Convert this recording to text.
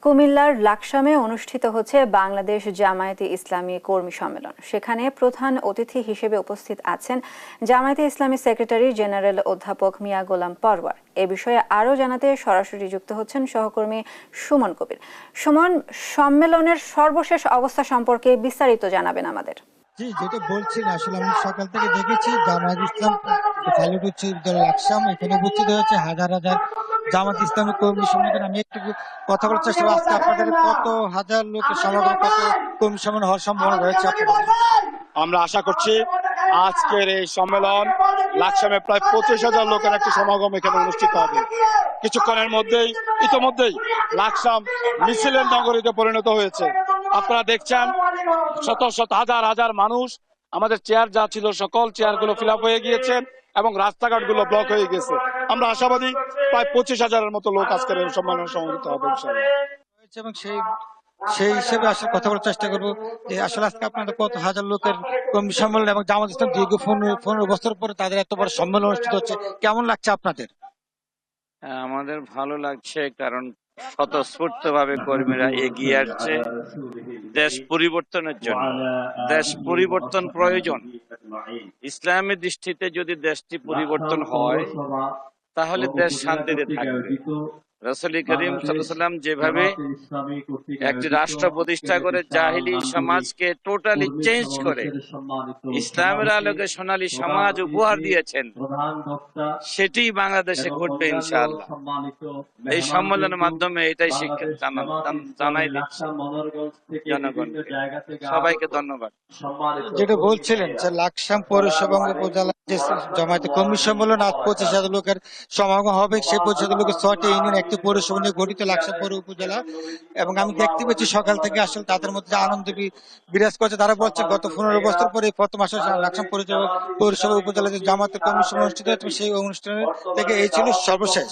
কুমিল্লার লাকসামে অনুষ্ঠিত হচ্ছে বাংলাদেশ জামায়াতে ইসলামী কর্মী সম্মেলন। সেখানে প্রধান অতিথি হিসেবে উপস্থিত আছেন জামায়াতে ইসলামী সেক্রেটারি জেনারেল অধ্যাপক মিয়া গোলাম পরওয়ার। এ বিষয়ে আরও জানাতে সরাসরি যুক্ত হচ্ছেন সহকর্মী সুমন কবির। সুমন, সম্মেলনের সর্বশেষ অবস্থা সম্পর্কে বিস্তারিত জানাবেন আমাদের। জি, যেটা বলছি আসলে আমি সকাল থেকে দেখেছি জামায়াত ইসলাম খালিদ উচ্চ বিদ্যালয় লাকসাম এখানে উপস্থিত হয়েছে হাজার হাজার জামাত ইসলামী কর্মী সম্মেলন। আমি একটু কথা বলার চেষ্টা করবো, আজকে আপনাদের কত হাজার লোকের সমাগম, কত কর্মী সম্মেলন হওয়ার সম্ভাবনা রয়েছে? আমরা আশা করছি আজকের এই সম্মেলন লাকসামে প্রায় 25,000 লোকের একটি সমাগম এখানে অনুষ্ঠিত হবে। কিছুক্ষণের মধ্যেই ইতোমধ্যেই লাকসাম মিছিলের নগরীতে পরিণত হয়েছে। আপনারা দেখছেন শত শত হাজার হাজার মানুষ, আমাদের চেয়ার যা ছিল সকল চেয়ারগুলো ফিল আপ হয়ে গিয়েছে এবং রাস্তাঘাটগুলো ব্লক হয়ে গেছে। আমরা আশাবাদী প্রায় 25,000-এর মতো লোক আজকের এই সম্মেলনে সমবেত হবে ইনশাআল্লাহ। এবং সেই হিসেবে আসলে কথা বলার চেষ্টা করবো যে আসলে আজকে আপনাদের কত হাজার লোকের কর্মী সম্মেলন এবং জামাত ইসলাম দীর্ঘ 15 বছর পরে তাদের এত বড় সম্মেলন অনুষ্ঠিত হচ্ছে, কেমন লাগছে আপনাদের? আমাদের ভালো লাগছে, কারণ স্বতঃস্ফূর্ত ভাবে কর্মীরা এগিয়ে আসছে দেশ পরিবর্তনের জন্য। দেশ পরিবর্তন প্রয়োজন। ইসলামী দৃষ্টিতে যদি দেশটি পরিবর্তন হয় তাহলে দেশ শান্তিতে থাকবে। রাসূল করিম সাল্লাল্লাহু আলাইহি ওয়াসাল্লাম যেভাবে একটি রাষ্ট্র প্রতিষ্ঠা করে জাহিলি সমাজকে টোটালি চেঞ্জ করে ইসলামের আলোকে সোনালী সমাজ উপহার দিয়েছেন, সেটি বাংলাদেশে ঘটবে ইনশাআল্লাহ। এই সম্মেলনের মাধ্যমে এটাই শিক্ষা জানাই দিচ্ছি জনগণকে। সবাইকে ধন্যবাদ। যেটা বলছিলেন যে লাকসাম পৌরসভা উপজেলা যে জামায়াতে কর্মী সম্মেলন আজ 25,000 লোকের সমাগম হবে। সেই 25,000 লোকের 6টি ইউনিয়ন একটি পৌরসভা নিয়ে গঠিত লাকসাম পৌর উপজেলা। এবং আমি দেখতে পাচ্ছি সকাল থেকে আসলে তাদের মধ্যে আনন্দ বিরাজ করছে। তারা বলছে গত 15 বছর পরে প্রথম আসলে লাকসাম পৌরসভা উপজেলা যে জামায়াতের কর্মী সম্মেলন অনুষ্ঠিত হয়েছে, সেই অনুষ্ঠান থেকে এই ছিল সর্বশেষ।